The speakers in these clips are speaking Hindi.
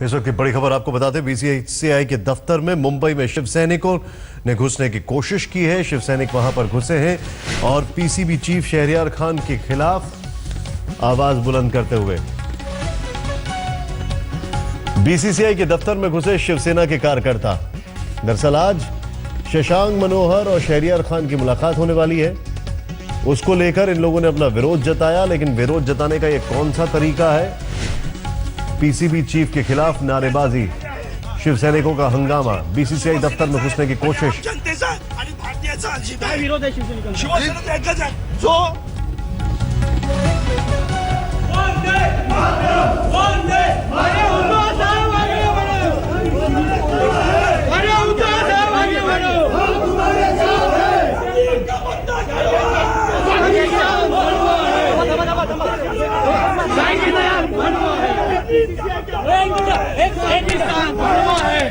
इस वक्त की बड़ी खबर आपको बताते हैं, बीसीसीआई के दफ्तर में मुंबई में शिव सैनिकों ने घुसने की कोशिश की है। शिव सैनिक वहां पर घुसे हैं और पीसीबी चीफ शहरयार खान के खिलाफ आवाज बुलंद करते हुए बीसीसीआई के दफ्तर में घुसे शिवसेना के कार्यकर्ता। दरअसल आज शशांक मनोहर और शहरयार खान की मुलाकात होने वाली है। उसको लेकर इन लोगों ने अपना विरोध जताया, लेकिन विरोध जताने का यह कौन सा तरीका है? पीसीबी चीफ के खिलाफ नारेबाजी, शिव सैनिकों का हंगामा, बीसीसीआई दफ्तर में घुसने की कोशिश। विरोध है शिवसेनेचा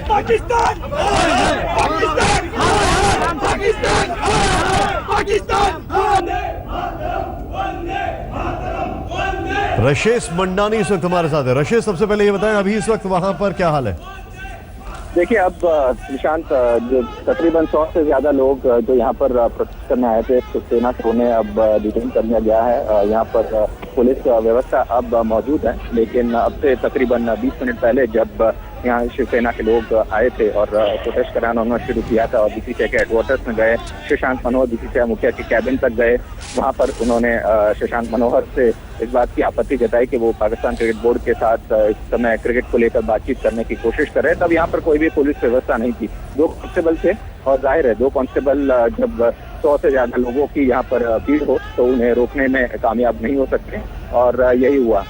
पाकिस्तान रशेश मंडानी इस वक्त हमारे साथ है। रशेश, सबसे पहले ये बताएं, अभी इस वक्त वहां पर क्या हाल है? देखिए, अब निशांत, जो तकरीबन 100 से ज्यादा लोग जो यहाँ पर प्रोटेस्ट करने आए थे, शिवसेना को उन्हें अब डिटेन कर लिया गया है। यहाँ पर पुलिस व्यवस्था अब मौजूद है, लेकिन अब से तकरीबन 20 मिनट पहले जब यहाँ शिवसेना के लोग आए थे और प्रोटेस्ट कराना उन्होंने शुरू किया था और बीसीसीआई के हेडक्वार्टर्स में गए, शशांक मनोहर बीसीसीआई मुखिया के कैबिन तक गए। वहाँ पर उन्होंने शशांक मनोहर से इस बात की आपत्ति जताई कि वो पाकिस्तान क्रिकेट बोर्ड के साथ इस समय क्रिकेट को लेकर बातचीत करने की कोशिश कर रहे हैं। तब यहाँ पर कोई भी पुलिस व्यवस्था नहीं थी, 2 कांस्टेबल थे और जाहिर है 2 कांस्टेबल जब 100 से ज्यादा लोगों की यहाँ पर भीड़ हो तो उन्हें रोकने में कामयाब नहीं हो सकते और यही हुआ।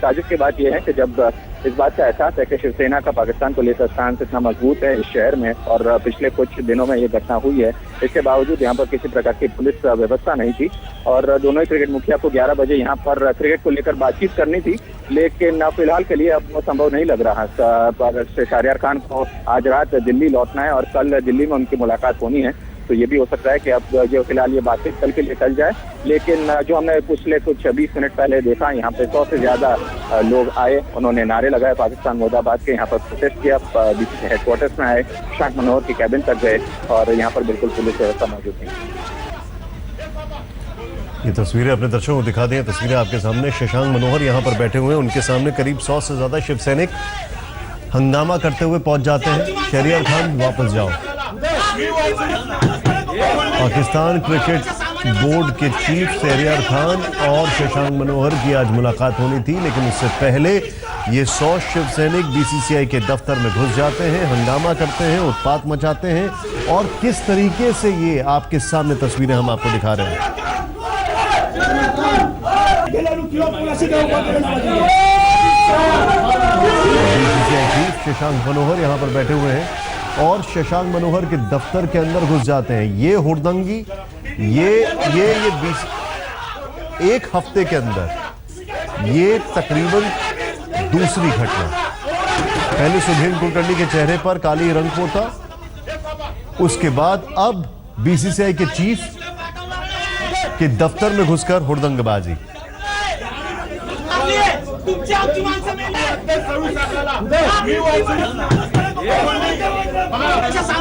ताजुब की बात यह है कि जब इस बात का एहसास है कि शिवसेना का पाकिस्तान को लेकर स्टांस इतना मजबूत है इस शहर में और पिछले कुछ दिनों में ये घटना हुई है, इसके बावजूद यहाँ पर किसी प्रकार की पुलिस व्यवस्था नहीं थी और दोनों ही क्रिकेट मुखिया को 11 बजे यहाँ पर क्रिकेट को लेकर बातचीत करनी थी, लेकिन फिलहाल के लिए अब संभव नहीं लग रहा। शहरयार खान को आज रात दिल्ली लौटना है और कल दिल्ली में उनकी मुलाकात होनी है, तो ये भी हो सकता है कि अब जो फिलहाल ये बातचीत कल के लिए टल जाए। लेकिन जो हमने पिछले कुछ 20 मिनट पहले देखा, यहाँ पे 100 से ज्यादा लोग आए, उन्होंने नारे लगाए पाकिस्तान मुर्दाबाद के, यहाँ पर प्रोटेस्ट किया, बीसीसीआई हेडक्वार्टर्स में आए, शशांक मनोहर की कैबिन तक गए और यहाँ पर बिल्कुल पुलिस व्यवस्था मौजूद नहीं। ये तस्वीरें अपने दर्शकों को दिखा दें। तस्वीरें आपके सामने, शशांक मनोहर यहाँ पर बैठे हुए हैं, उनके सामने करीब 100 से ज्यादा शिव सैनिक हंगामा करते हुए पहुंच जाते हैं। शहरयार खान वापस जाओ। पाकिस्तान क्रिकेट बोर्ड के चीफ शहरयार खान और शशांक मनोहर की आज मुलाकात होनी थी, लेकिन उससे पहले ये 100 शिव सैनिक बीसीसीआई के दफ्तर में घुस जाते हैं, हंगामा करते हैं, उत्पात मचाते हैं और किस तरीके से ये आपके सामने तस्वीरें हम आपको दिखा रहे हैं। बीसीसीआई चीफ शशांक मनोहर यहाँ पर बैठे हुए हैं और शशांक मनोहर के दफ्तर के अंदर घुस जाते हैं। ये हुड़दंगी, ये 1 हफ्ते के अंदर ये तकरीबन दूसरी घटना। पहले सुधीर कुलकर्णी के चेहरे पर काली रंग पोता, उसके बाद अब बीसीसीआई के चीफ के दफ्तर में घुसकर हुड़दंगबाजी।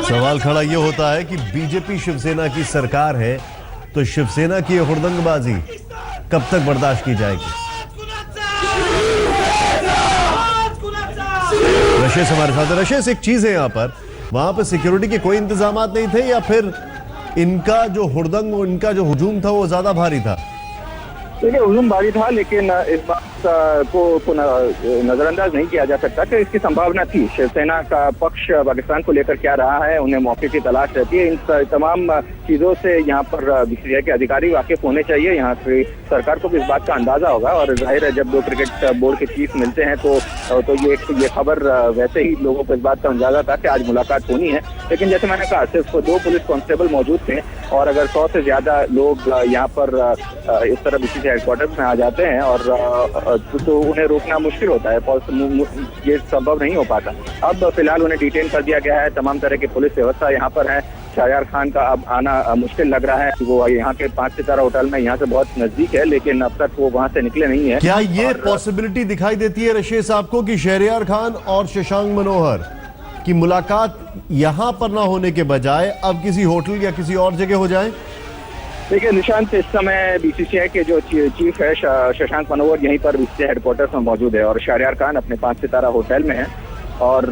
सवाल खड़ा यह होता है कि बीजेपी शिवसेना की सरकार है तो शिवसेना की हुड़दंगबाजी कब तक बर्दाश्त की जाएगी? रशेश हमारे साथ है। रशेश, एक चीज है, यहाँ पर वहां पर सिक्योरिटी के कोई इंतजाम नहीं थे या फिर इनका जो हुड़दंग, इनका जो हुजूम था वो ज्यादा भारी था? देखिए, हुजूम भारी था, लेकिन इस बात को नजरअंदाज नहीं किया जा सकता कि इसकी संभावना थी। शिवसेना का पक्ष पाकिस्तान को लेकर क्या रहा है, उन्हें मौके की तलाश रहती है। इन तमाम चीजों से यहाँ पर बीसीसीआई के अधिकारी वाकिफ होने चाहिए। यहाँ की सरकार को भी इस बात का अंदाजा होगा और जाहिर है जब 2 क्रिकेट बोर्ड के चीफ मिलते हैं तो ये खबर वैसे ही लोगों को इस बात का अंदाजा था कि आज मुलाकात होनी है। लेकिन जैसे मैंने कहा, सिर्फ 2 पुलिस कांस्टेबल मौजूद थे और अगर 100 से ज्यादा लोग यहाँ पर इस तरह बीसीसीआई हेडक्वार्टर्स में आ जाते हैं और तो उन्हें रोकना मुश्किल होता है, ये संभव नहीं हो पाता। अब फिलहाल उन्हें डिटेन कर दिया गया है, तमाम तरह की पुलिस व्यवस्था यहाँ पर है। शहरयार खान का अब आना मुश्किल लग रहा है। वो यहाँ के 5 सितारा होटल में यहाँ से बहुत नजदीक है, लेकिन अब तक वो वहाँ से निकले नहीं है। क्या ये पॉसिबिलिटी दिखाई देती है रशीद साहब को कि शहरयार खान और शशांक मनोहर की मुलाकात यहां पर ना होने के बजाय अब किसी होटल या किसी और जगह हो जाए? देखिए निशांत, इस समय बीसीसीआई के जो चीफ है शशांक मनोहर यहीं पर बीसीसीआई हेडक्वार्टर्स में मौजूद है और शहरयार खान अपने 5 सितारा होटल में है और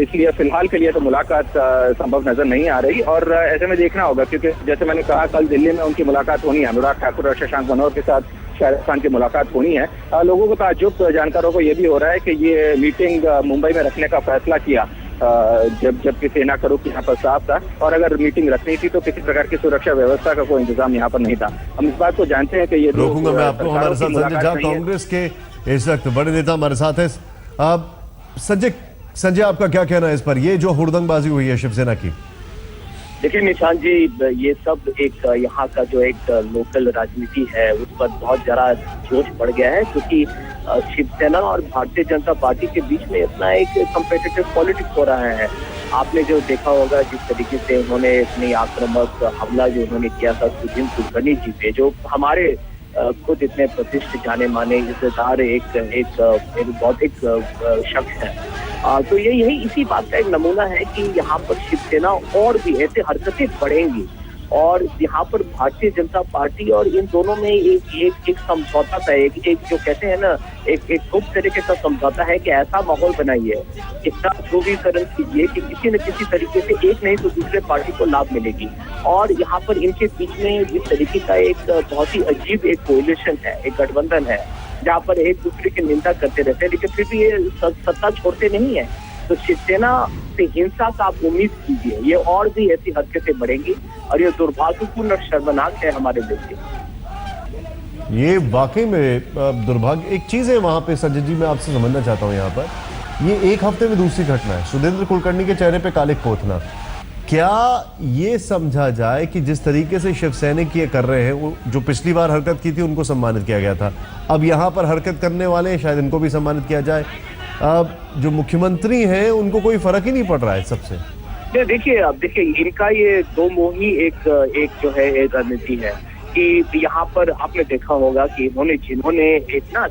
इसलिए फिलहाल के लिए तो मुलाकात संभव नजर नहीं आ रही। और ऐसे में देखना होगा, क्योंकि जैसे मैंने कहा कल दिल्ली में उनकी मुलाकात होनी है, अनुराग ठाकुर और शशांक मनोहर के साथ शहरयार खान की मुलाकात होनी है। लोगों को ताज्जुब, जानकारों को ये भी हो रहा है कि ये मीटिंग मुंबई में रखने का फैसला किया जबकि सेना का रुख यहाँ पर साफ था, और अगर मीटिंग रखनी थी तो किसी प्रकार की सुरक्षा व्यवस्था का कोई इंतजाम यहाँ पर नहीं था। हम इस बात को जानते हैं कि ये रोकूंगा मैं आपको। हमारे साथ संजय झा, कांग्रेस के इस वक्त बड़े नेता हमारे साथ है। संजय, आपका क्या कहना है इस पर, ये जो हुड़दंगबाजी हुई है शिवसेना की? देखिए निशांत जी, ये सब एक यहाँ का जो एक लोकल राजनीति है उस पर बहुत जरा जोश बढ़ गया है, क्योंकि शिवसेना और भारतीय जनता पार्टी के बीच में इतना एक कम्पिटिटिव पॉलिटिक्स हो रहा है। आपने जो देखा होगा जिस तरीके से उन्होंने इतनी आक्रामक हमला जो उन्होंने किया था सुदीन कुलकर्णी जी पे, जो हमारे खुद इतने प्रतिष्ठित जाने माने इज्जतदार एक बौद्धिक शख्स है। तो ये यही इसी बात का एक नमूना है कि यहाँ पर शिवसेना और भी ऐसे हरकतें बढ़ेंगी और यहाँ पर भारतीय जनता पार्टी और इन दोनों में एक समझौता था, एक जो कहते हैं ना एक गुप्त तरीके का समझौता है कि ऐसा माहौल बनाइए, इतना ध्रुवीकरण कीजिए कि किसी न किसी तरीके से एक नहीं तो दूसरे पार्टी को लाभ मिलेगी। और यहाँ पर इनके बीच में जिस तरीके का एक बहुत ही अजीब एक कोएलिशन है, एक गठबंधन है जहाँ पर एक दूसरे की निंदा करते रहते हैं, लेकिन फिर भी ये सत्ता छोड़ते नहीं है। तो शिवसेना से हिंसा का आप उम्मीद कीजिए, ये और भी ऐसी हरकतें बढ़ेंगी और ये दुर्भाग्यपूर्ण और शर्मनाक है हमारे देश के। ये वाकई में दुर्भाग्य एक चीज है वहां पे। संजय जी, मैं आपसे समझना चाहता हूं यहाँ पर, ये एक हफ्ते में दूसरी घटना है, सुदेंद्र कुलकर्णी के चेहरे पे कालिक पोतना। क्या ये समझा जाए कि जिस तरीके से शिवसैनिक ये कर रहे हैं, वो जो पिछली बार हरकत की थी उनको सम्मानित किया गया था, अब यहाँ पर हरकत करने वाले हैं शायद इनको भी सम्मानित किया जाए? जो मुख्यमंत्री हैं उनको कोई फर्क ही नहीं पड़ रहा है सबसे। देखिए इनका ये दो मुही एक जो है एक रणनीति है कि यहाँ पर आपने देखा होगा कि जिन्होंने इतना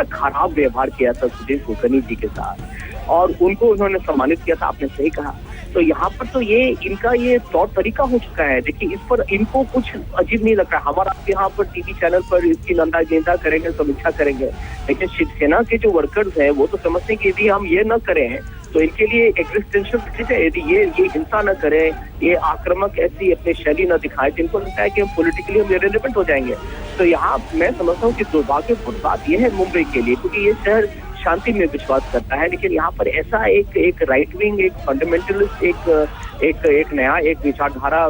खराब व्यवहार किया था सुदीन कुलकर्णी जी के साथ और उनको उन्होंने सम्मानित किया था, आपने सही कहा। तो यहाँ पर तो ये इनका ये तौर तरीका हो चुका है। देखिए इस पर इनको कुछ अजीब नहीं लग रहा। हमारा यहाँ पर टीवी चैनल पर इसकी निंदा करेंगे, समीक्षा करेंगे, लेकिन शिवसेना के जो वर्कर्स हैं वो तो समझते हैं कि यदि हम ये न करें तो इनके लिए एग्जिस्टेंशियल थ्रेट है। यदि ये हिंसा न करें, ये आक्रामक ऐसी अपनी शैली न दिखाएं, तो इनको लगता है कि हम पोलिटिकली हम इरेलेवेंट हो जाएंगे। तो यहाँ मैं समझता हूँ कि दुर्भाग्यपूर्ण बात यह है मुंबई के लिए, क्योंकि ये शहर शांति में विश्वास करता है, लेकिन यहाँ पर ऐसा एक राइट विंग, एक फंडामेंटलिस्ट, एक नया एक विचारधारा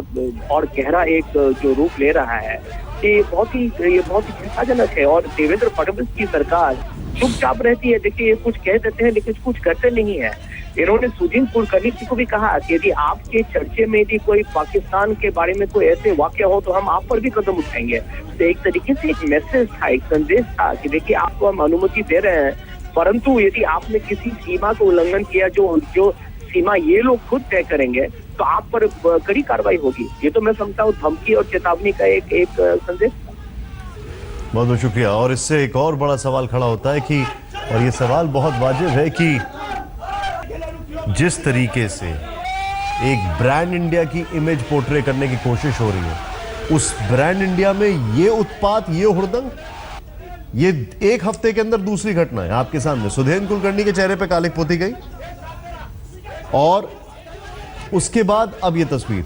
और गहरा एक जो रूप ले रहा है, ये बहुत ही चिंताजनक है। और देवेंद्र फडणवीस की सरकार चुपचाप रहती है। देखिए ये कुछ कह देते हैं लेकिन कुछ करते नहीं है। इन्होंने सुदीन कुलकर्णी जी को भी कहा कि यदि आपके चर्चे में यदि कोई पाकिस्तान के बारे में कोई ऐसे वाक्य हो तो हम आप पर भी कदम उठाएंगे। तो एक तरीके से एक मैसेज था, एक संदेश था कि देखिए आपको हम अनुमति दे रहे हैं, परंतु यदि आपने किसी सीमा को उल्लंघन किया जो सीमा ये लोग खुद तय करेंगे तो आप पर कड़ी कार्रवाई होगी। ये तो मैं समझता हूँ धमकी और चेतावनी का एक संदेश था। बहुत बहुत शुक्रिया। और इससे एक और बड़ा सवाल खड़ा होता है कि, और ये सवाल बहुत वाजिब है कि जिस तरीके से एक ब्रांड इंडिया की इमेज पोर्ट्रे करने की कोशिश हो रही है, उस ब्रांड इंडिया में ये उत्पात, ये हुड़दंग, ये एक हफ्ते के अंदर दूसरी घटना है आपके सामने। सुदेंद्र कुलकर्णी के चेहरे पे कालिक पोती गई और उसके बाद अब ये तस्वीर।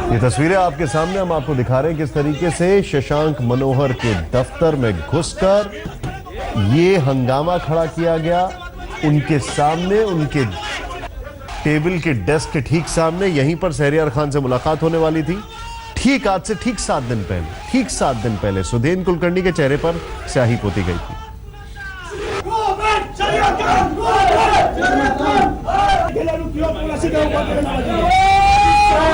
ये तस्वीरें आपके सामने हम आपको दिखा रहे हैं किस तरीके से शशांक मनोहर के दफ्तर में घुसकर ये हंगामा खड़ा किया गया। उनके सामने, उनके टेबल के डेस्क के ठीक सामने, यहीं पर शहरयार खान से मुलाकात होने वाली थी। ठीक आज से ठीक 7 दिन पहले सुदेंद्र कुलकर्णी के चेहरे पर स्याही पोती गई थी।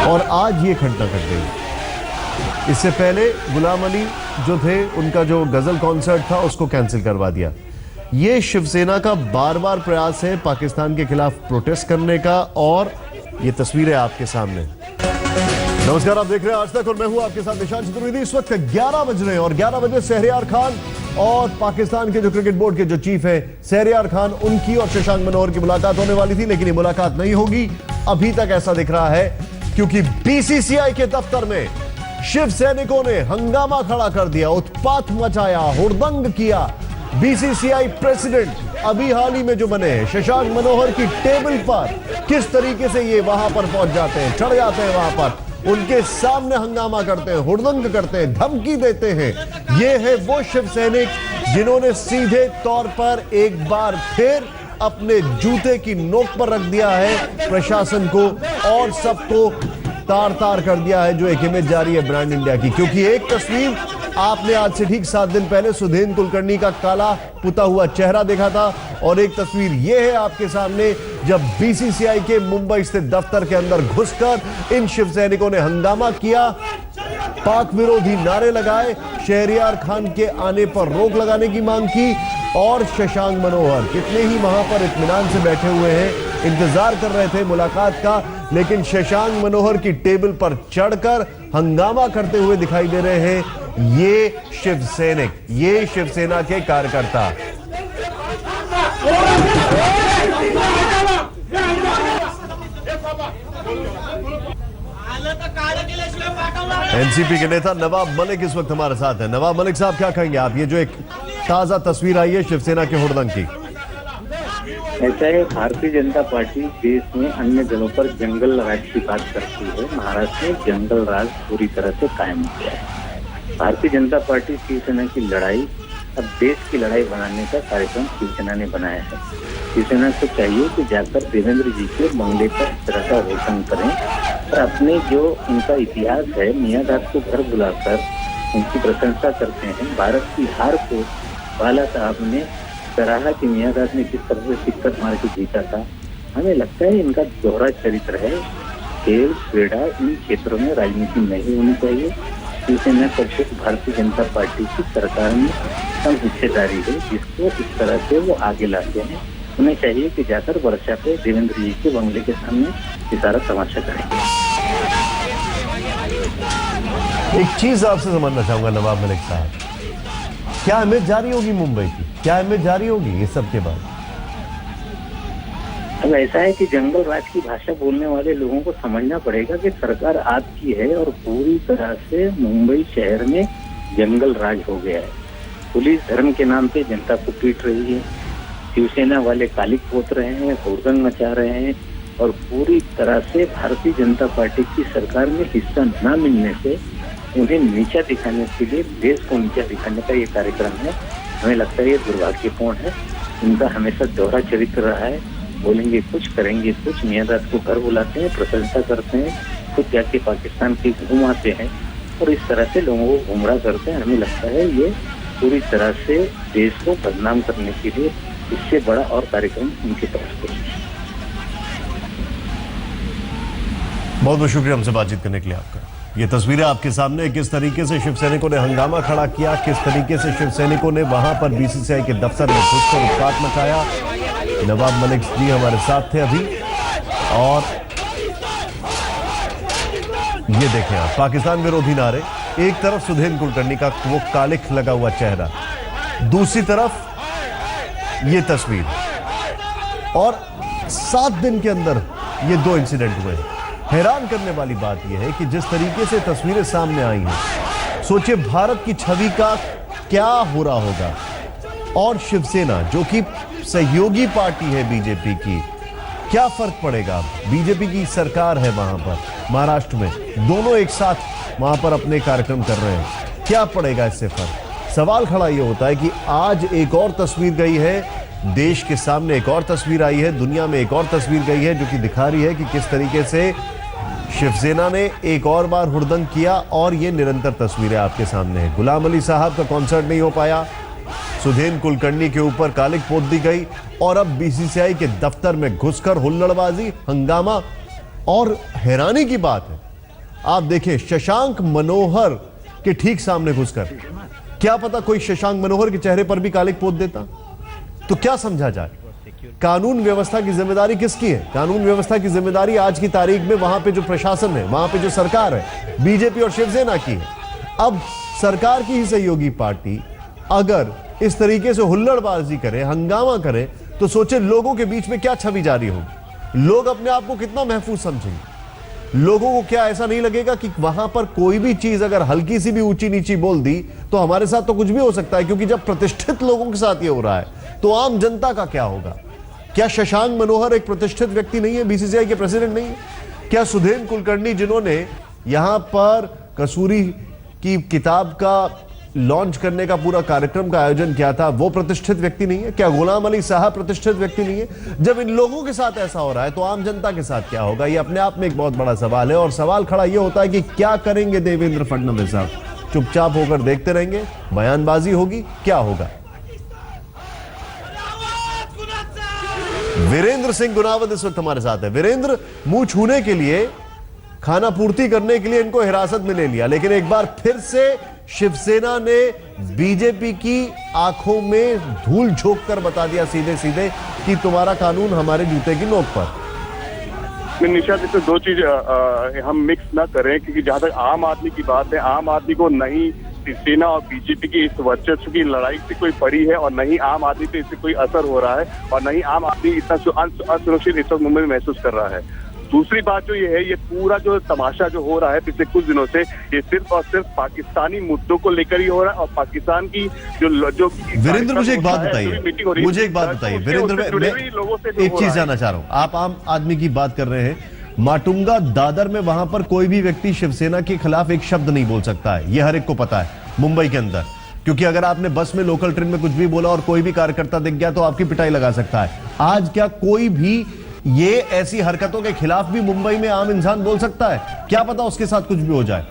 और आज ये घटना घट गई। इससे पहले गुलाम अली जो थे उनका जो गजल कॉन्सर्ट था उसको कैंसिल करवा दिया। ये शिवसेना का बार बार प्रयास है पाकिस्तान के खिलाफ प्रोटेस्ट करने का, और ये तस्वीरें आपके सामने। नमस्कार, आप देख रहे हैं आज तक और मैं हूं आपके साथ निशांत चतुर्वेदी। इस वक्त 11 बज रहे हैं और 11 बजे शहरयार खान और पाकिस्तान के जो क्रिकेट बोर्ड के जो चीफ है शहरयार खान, उनकी और शशांक मनोहर की मुलाकात होने वाली थी, लेकिन ये मुलाकात नहीं होगी अभी तक, ऐसा दिख रहा है, क्योंकि बीसीसीआई के दफ्तर में शिव सैनिकों ने हंगामा खड़ा कर दिया, उत्पात मचाया, हुड़दंग किया। बीसीसीआई प्रेसिडेंट अभी हाल ही में जो बने हैं शशांक मनोहर की टेबल पर किस तरीके से ये वहां पर पहुंच जाते हैं, चढ़ जाते हैं वहां पर, उनके सामने हंगामा करते हैं, हुड़दंग करते हैं, धमकी देते हैं। ये है वो शिव सैनिक जिन्होंने सीधे तौर पर एक बार फिर अपने जूते की नोक पर रख दिया है प्रशासन को और सबको तार तार कर दिया है जो एक इमेज जारी है ब्रांड इंडिया की। क्योंकि एक तस्वीर आपने आज से ठीक 7 दिन पहले सुधीन कुलकर्णी का काला पुता हुआ चेहरा देखा था, और एक तस्वीर यह है आपके सामने जब बीसीसीआई के मुंबई स्थित दफ्तर के अंदर घुसकर इन शिव सैनिकों ने हंगामा किया, पाक विरोधी नारे लगाए, शहरयार खान के आने पर रोक लगाने की मांग की, और शशांक मनोहर कितने ही वहां पर इत्मीनान से बैठे हुए हैं, इंतजार कर रहे थे मुलाकात का, लेकिन शशांक मनोहर की टेबल पर चढ़कर हंगामा करते हुए दिखाई दे रहे हैं ये शिव सैनिक, ये शिवसेना के कार्यकर्ता। एनसीपी के नेता नवाब मलिक इस वक्त हमारे साथ हैं। नवाब मलिक साहब, क्या कहेंगे आप, ये जो एक ताजा तस्वीर आई है शिवसेना के हुड़दंग की? ऐसा है, भारतीय जनता पार्टी देश में अन्य दलों पर जंगल राज की बात करती है। महाराष्ट्र में जंगल राज पूरी तरह से कायम हो गया है। भारतीय जनता पार्टी शिवसेना की लड़ाई अब देश की लड़ाई बनाने का कार्यक्रम शिवसेना ने बनाया है। शिवसेना को चाहिए कि जाकर देवेंद्र जी के बंगले पर इस तरह का रोशन करें और अपने जो उनका इतिहास है मियाँदाद को घर बुलाकर उनकी प्रशंसा करते हैं। भारत की हार को बाला साहब ने सराहा कि मियाँदाद ने किस तरह से सिक्कर मार के जीता था। हमें लगता है इनका दोहरा चरित्र है। खेल क्रीड़ा इन क्षेत्रों में राजनीति नहीं होनी चाहिए। शिवसेना परिषद भारतीय जनता पार्टी की सरकार में कम हिस्सेदारी है, जिसको इस तरह से वो आगे लाते हैं। उन्हें चाहिए कि जाकर वर्षा पे देवेंद्र जी के बंगले के सामने ये सारा तमाशा करेंगे। एक चीज आपसे समझना चाहूंगा नवाब मलिक साहब, क्या इमेज जारी होगी मुंबई की, क्या इमेज जारी होगी इस सब के बाद? अब ऐसा है कि जंगल राज की भाषा बोलने वाले लोगों को समझना पड़ेगा कि सरकार आपकी है और पूरी तरह से मुंबई शहर में जंगल राज हो गया है। पुलिस धर्म के नाम पे जनता को पीट रही है, शिवसेना वाले कालिक पोत रहे हैं, हुड़दंग मचा रहे हैं, और पूरी तरह से भारतीय जनता पार्टी की सरकार में हिस्सा न मिलने से उन्हें नीचा दिखाने के लिए, देश को नीचा दिखाने का ये कार्यक्रम है। हमें लगता है ये दुर्भाग्यपूर्ण है। इनका हमेशा दोहरा चरित्र रहा है, बोलेंगे कुछ करेंगे कुछ। मियाँदाद को घर बुलाते हैं, प्रशंसा करते हैं, खुद जाके पाकिस्तान के घूम आते हैं और इस तरह से लोगों को गुमराह करते हैं। हमें लगता है ये पूरी तरह से देश को बदनाम करने के लिए इससे बड़ा और कार्यक्रम उनकी तरफ से। बहुत बहुत शुक्रिया हमसे बातचीत करने के लिए आपका। ये तस्वीरें आपके सामने, किस तरीके से शिव सैनिकों ने हंगामा खड़ा किया, किस तरीके से शिव सैनिकों ने वहां पर बीसीसीआई के दफ्तर में घुसकर उत्पात मचाया। नवाब मलिक जी हमारे साथ थे अभी, और ये देखें आप, पाकिस्तान विरोधी नारे, एक तरफ सुधीन कुलकर्णी का वो कालिख लगा हुआ चेहरा, दूसरी तरफ ये तस्वीर, और 7 दिन के अंदर ये 2 इंसिडेंट हुए। हैरान करने वाली बात यह है कि जिस तरीके से तस्वीरें सामने आई हैं, सोचिए भारत की छवि का क्या हो रहा होगा। और शिवसेना जो कि सहयोगी पार्टी है बीजेपी की, क्या फर्क पड़ेगा? बीजेपी की सरकार है वहां पर महाराष्ट्र में, दोनों एक साथ वहां पर अपने कार्यक्रम कर रहे हैं, क्या पड़ेगा इससे फर्क? सवाल खड़ा यह होता है कि आज एक और तस्वीर गई है देश के सामने, एक और तस्वीर आई है दुनिया में, एक और तस्वीर गई है जो कि दिखा रही है कि किस तरीके से शिवसेना ने एक और बार हुड़दंग किया। और ये निरंतर तस्वीरें आपके सामने है। गुलाम अली साहब का कॉन्सर्ट नहीं हो पाया, सुधीन कुलकर्णी के ऊपर कालिक पोत दी गई, और अब बीसीसीआई के दफ्तर में घुसकर हुल्लड़बाजी, हंगामा। और हैरानी की बात है, आप देखें शशांक मनोहर कि ठीक सामने घुसकर। क्या पता कोई शशांक मनोहर के चेहरे पर भी कालिक पोत देता। तो क्या समझा जाए? कानून व्यवस्था की जिम्मेदारी किसकी है? कानून व्यवस्था की जिम्मेदारी आज की तारीख में वहां पे जो प्रशासन है, वहां पे जो सरकार है, बीजेपी और शिवसेना की है। अब सरकार की ही सहयोगी पार्टी अगर इस तरीके से हुल्लड़बाजी करे, हंगामा करे, तो सोचे लोगों के बीच में क्या छवि जारी होगी। लोग अपने आप को कितना महफूज समझेंगे। लोगों को क्या ऐसा नहीं लगेगा कि वहां पर कोई भी चीज अगर हल्की सी भी ऊंची नीची बोल दी तो हमारे साथ तो कुछ भी हो सकता है? क्योंकि जब प्रतिष्ठित लोगों के साथ ये हो रहा है तो आम जनता का क्या होगा? क्या शशांक मनोहर एक प्रतिष्ठित व्यक्ति नहीं है? बीसीसीआई के प्रेसिडेंट नहीं है क्या? सुधीर कुलकर्णी जिन्होंने यहां पर कसूरी की किताब का लॉन्च करने का पूरा कार्यक्रम का आयोजन किया था, वो प्रतिष्ठित व्यक्ति नहीं है क्या? गुलाम अली साहब प्रतिष्ठित व्यक्ति नहीं है? जब इन लोगों के साथ ऐसा हो रहा है तो आम जनता के साथ क्या होगा? ये अपने आप में एक बहुत बड़ा सवाल है। और सवाल खड़ा ये होता है कि क्या करेंगे देवेंद्र फडणवीस साहब? चुपचाप होकर देखते रहेंगे? बयानबाजी होगी? क्या होगा? वीरेंद्र सिंह गुनावत इस वक्त हमारे साथ है। वीरेंद्र, मुंह छूने के लिए, खाना पूर्ति करने के लिए इनको हिरासत में ले लिया, लेकिन एक बार फिर से शिवसेना ने बीजेपी की आंखों में धूल झोंक कर बता दिया सीधे सीधे कि तुम्हारा कानून हमारे जूते की नोक पर। निशाद, इसमें दो चीज हम मिक्स ना करें, क्योंकि जहां तक आम आदमी की बात है, आम आदमी को नहीं शिवसेना और बीजेपी की इस वर्चस्व की लड़ाई से कोई पड़ी है और नहीं आम आदमी पे इससे कोई असर हो रहा है और नहीं आम आदमी इतना असुरक्षित इस वक्त मुंबई में महसूस कर रहा है। दूसरी बात जो ये है, ये पूरा जो तमाशा जो हो रहा है पिछले कुछ दिनों से, ये सिर्फ और सिर्फ पाकिस्तानी मुद्दों को लेकर ही हो रहा है और पाकिस्तान की जो वीरेंद्र, मुझे एक बात बताइए, मुझे एक बात बताइए वीरेंद्र, मैं एक चीज जानना चाह रहा हूँ। आप आम आदमी की बात कर रहे हैं, माटुंगा दादर में वहां पर कोई भी व्यक्ति शिवसेना के खिलाफ एक शब्द नहीं बोल सकता है, ये हर एक को पता है मुंबई के अंदर। क्योंकि अगर आपने बस में, लोकल ट्रेन में कुछ भी बोला और कोई भी कार्यकर्ता दिख गया तो आपकी पिटाई लगा सकता है। आज क्या कोई भी ये ऐसी हरकतों के खिलाफ भी मुंबई में आम इंसान बोल सकता है? क्या पता उसके साथ कुछ भी हो जाए।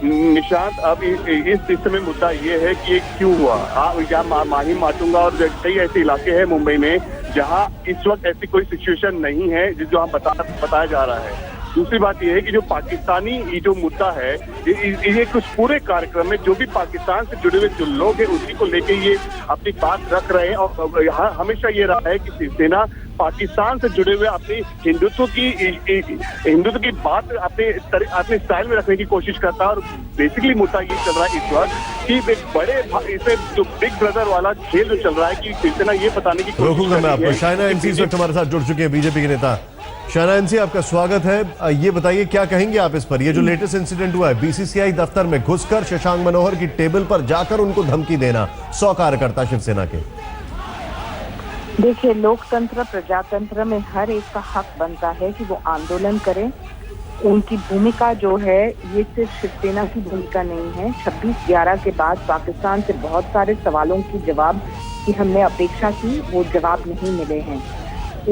निशांत, अब इस समय मुद्दा ये है कि ये क्यों हुआ। यहाँ माहिम, माटुंगा और कई ऐसे इलाके हैं मुंबई में जहाँ इस वक्त ऐसी कोई सिचुएशन नहीं है जो हम बताया जा रहा है। दूसरी बात यह है कि जो पाकिस्तानी ये जो मुद्दा है, ये कुछ पूरे कार्यक्रम में जो भी पाकिस्तान से जुड़े हुए जो लोग हैं उसी को लेके ये अपनी बात रख रहे हैं और हमेशा ये रहा है कि शिवसेना पाकिस्तान से जुड़े हुए अपनी हिंदुत्व की बात अपने स्टाइल में रखने की कोशिश करता है। और बेसिकली मुद्दा ये चल रहा है इस वक्त कि एक बड़े इसे जो बिग ब्रदर वाला खेल जो चल रहा है कि शिवसेना ये बताने की कोशिश रोकूंगा मैं आपको। शाइना एनसी इस वक्त हमारे साथ जुड़ चुके हैं, बीजेपी के नेता। शाइना एनसी, आपका स्वागत है। ये बताइए क्या कहेंगे आप इस पर? ये जो लेटेस्ट इंसिडेंट हुआ है, बीसीसीआई दफ्तर में घुसकर शशांक मनोहर की टेबल पर जाकर उनको धमकी देना 100 कार्यकर्ता शिवसेना के। देखिए, लोकतंत्र प्रजातंत्र में हर एक का हक बनता है कि वो आंदोलन करें। उनकी भूमिका जो है ये सिर्फ शिवसेना की भूमिका नहीं है। 26/11 के बाद पाकिस्तान से बहुत सारे सवालों की जवाब की हमने अपेक्षा की, वो जवाब नहीं मिले हैं।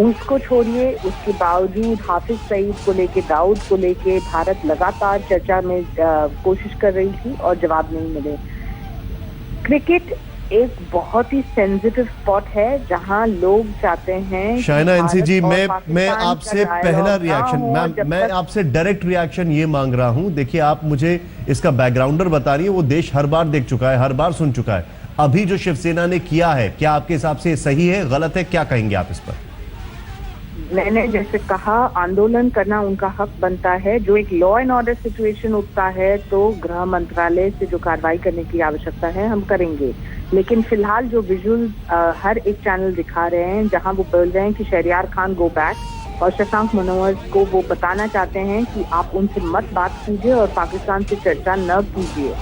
उसको छोड़िए, उसके बावजूद हाफिज सईद को लेके, दाऊद को लेके भारत लगातार चर्चा में कोशिश कर रही थी और जवाब नहीं मिले। क्रिकेट एक बहुत ही सेंसिटिव स्पॉट है जहां लोग चाहते हैं। शाइना एनसी जी, मैं आपसे पहला रिएक्शन, मैं आपसे डायरेक्ट रिएक्शन ये मांग रहा हूं। देखिए, आप मुझे इसका बैकग्राउंडर बता रही है, वो देश हर बार देख चुका है, हर बार सुन चुका है। अभी जो शिवसेना ने किया है, क्या आपके हिसाब से सही है, गलत है? क्या कहेंगे आप इस पर? मैंने जैसे कहा, आंदोलन करना उनका हक बनता है। जो एक लॉ एंड ऑर्डर सिचुएशन उठता है तो गृह मंत्रालय से जो कार्रवाई करने की आवश्यकता है हम करेंगे। लेकिन फिलहाल जो विजुअल हर एक चैनल दिखा रहे हैं जहां वो बोल रहे हैं कि शहरियार खान गो बैक, और शशांक मनोहर को वो बताना चाहते हैं कि आप उनसे मत बात कीजिए और पाकिस्तान से चर्चा न कीजिए।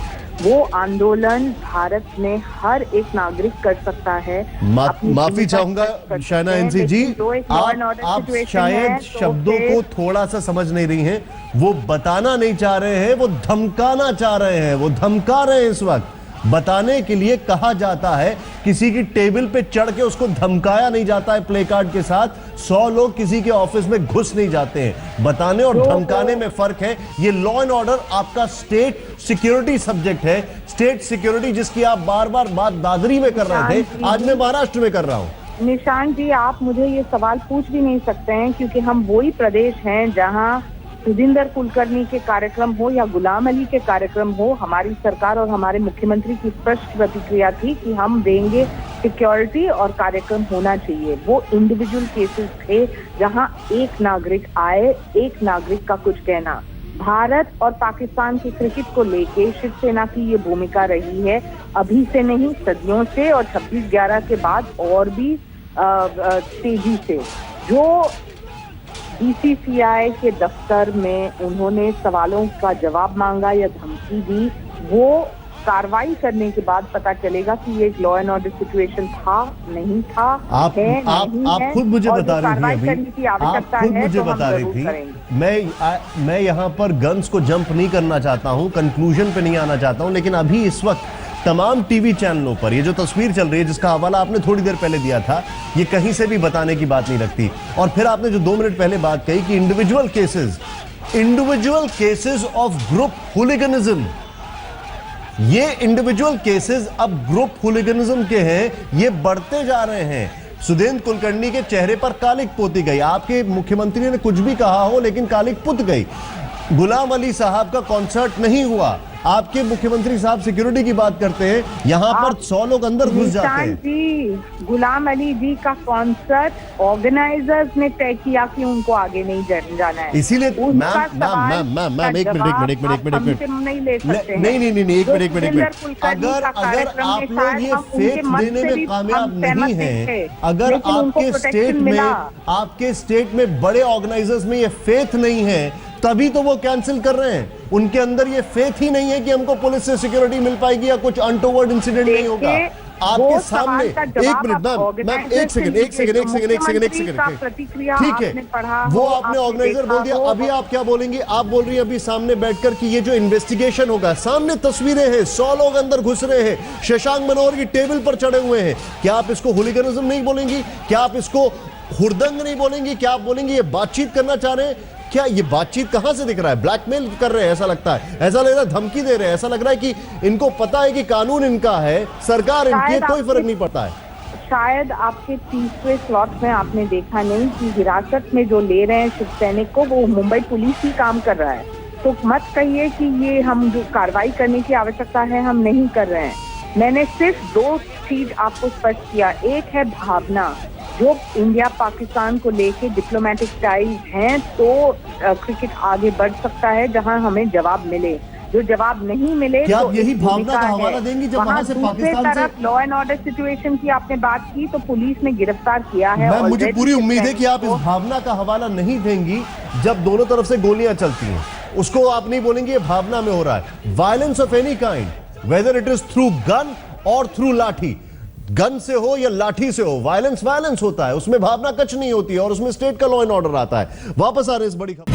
वो आंदोलन भारत में हर एक नागरिक कर सकता है। माफी चाहूंगा शाइना एनसी जी, आप शायद शब्दों को थोड़ा सा समझ नहीं रही हैं। वो बताना नहीं चाह रहे हैं, वो धमकाना चाह रहे हैं। वो धमका रहे हैं। इस वक्त बताने के लिए कहा जाता है, किसी की टेबल पे चढ़ के उसको धमकाया नहीं जाता है प्ले कार्ड के साथ। 100 लोग किसी के ऑफिस में घुस नहीं जाते हैं। बताने और धमकाने में फर्क है। ये लॉ एंड ऑर्डर आपका स्टेट सिक्योरिटी सब्जेक्ट है, स्टेट सिक्योरिटी जिसकी आप बार बार बात दादरी में कर रहे थे, आज मैं महाराष्ट्र में कर रहा हूँ। निशांत जी, आप मुझे ये सवाल पूछ भी नहीं सकते हैं, क्योंकि हम वही प्रदेश हैं जहां सुदिंदर कुलकर्णी के कार्यक्रम हो या गुलाम अली के कार्यक्रम हो, हमारी सरकार और हमारे मुख्यमंत्री की स्पष्ट प्रतिक्रिया थी कि हम देंगे सिक्योरिटी और कार्यक्रम होना चाहिए। वो इंडिविजुअल केसेस थे जहां एक नागरिक आए, एक नागरिक का कुछ कहना। भारत और पाकिस्तान की क्रिकेट को लेके शिवसेना की ये भूमिका रही है, अभी से नहीं, सदियों से, और 26/11 के बाद और भी तेजी से। जो बीसीसीआई के दफ्तर में उन्होंने सवालों का जवाब मांगा या धमकी दी, वो कार्रवाई करने के बाद पता चलेगा कि ये एक लॉ एंड ऑर्डर सिचुएशन था, नहीं था, आप खुद मुझे बता रही थी अभी, आप खुद मुझे बता रही थी। मैं यहाँ पर गन्स को जंप नहीं करना चाहता हूँ, कंक्लूजन पे नहीं आना चाहता हूँ, लेकिन अभी इस वक्त तमाम टीवी चैनलों पर ये जो तस्वीर चल रही है, जिसका हवाला आपने थोड़ी देर पहले दिया था, ये कहीं से भी बताने की बात नहीं लगती। और फिर आपने जो 2 मिनट पहले बात कही कि इंडिविजुअल केसेस ऑफ ग्रुप हुलिगनिज्म, ये इंडिविजुअल केसेस अब ग्रुप हुलिगनिज्म के हैं, ये बढ़ते जा रहे हैं। सुदेंद्र कुलकर्णी के चेहरे पर कालिक पोती गई। आपके मुख्यमंत्री ने कुछ भी कहा हो, लेकिन कालिक पुत गई। गुलाम अली साहब का कॉन्सर्ट नहीं हुआ। आपके मुख्यमंत्री साहब सिक्योरिटी की बात करते हैं, यहाँ पर 100 लोग अंदर घुस जाते हैं। जी, गुलाम अली जी का कॉन्सर्ट ऑर्गेनाइजर्स ने तय किया कि उनको आगे नहीं जाना है, इसीलिए मैम एक मिनट नहीं, एक मिनट। अगर आप लोग ये फेथ देने में कामयाब नहीं है, अगर आपके स्टेट में बड़े ऑर्गेनाइजर्स में ये फेथ नहीं है, तभी तो वो कैंसिल कर रहे हैं। उनके अंदर ये फेथ ही नहीं है कि हमको पुलिस से सिक्योरिटी मिल पाएगी या कुछ अनटोवर्ड इंसिडेंट नहीं होगा। आपके सामने एक मिनट मैम, एक सेकंड, ठीक है, वो आपने ऑर्गेनाइजर बोल दिया। अभी आप क्या बोलेंगे? आप बोल रही है अभी सामने बैठकर कि ये जो इन्वेस्टिगेशन होगा, सामने तस्वीरें हैं, 100 लोग अंदर घुस रहे हैं, शशांक मनोहर की टेबल पर चढ़े हुए हैं। क्या आप इसको हुलिगनिज्म नहीं बोलेंगी? क्या आप इसको हुड़दंग नहीं बोलेंगी? क्या आप बोलेंगी ये बातचीत करना चाह रहे हैं? क्या ये बातचीत कहां से दिख रहा है? ब्लैकमेल कर रहे हैं ऐसा लगता है, ऐसा लग रहा है धमकी दे रहे हैं, ऐसा लग रहा है कि इनको पता है कि कानून इनका है, सरकार इनकी, कोई फर्क नहीं पड़ता है। शायद आपके 30वें स्लॉट में आपने देखा नहीं कि हिरासत में जो ले रहे हैं शिव सैनिक को, वो मुंबई पुलिस ही काम कर रहा है। तो मत कहिए कि ये हम जो कार्रवाई करने की आवश्यकता है हम नहीं कर रहे हैं। मैंने सिर्फ 2 चीज आपको स्पष्ट किया। एक है भावना, जो इंडिया पाकिस्तान को लेके डिप्लोमेटिक टाइज हैं, तो क्रिकेट आगे बढ़ सकता है जहां हमें जवाब मिले। जो जवाब नहीं मिले, क्या आप यही भावना का हवाला देंगी जब वहां से पाकिस्तान से लॉ एंड ऑर्डर सिचुएशन की आपने बात की, तो पुलिस ने गिरफ्तार किया है। मुझे पूरी उम्मीद है कि आप इस भावना का हवाला नहीं देंगी जब दोनों तरफ से गोलियां चलती हैं। उसको आप नहीं बोलेंगे ये भावना में हो रहा है। Violence of any kind, whether it is through gun और थ्रू लाठी, गन से हो या लाठी से हो, वायलेंस होता है, उसमें भावना कच नहीं होती है और उसमें स्टेट का लॉ एंड ऑर्डर आता है। वापस आ रहे हैं इस बड़ी खबर।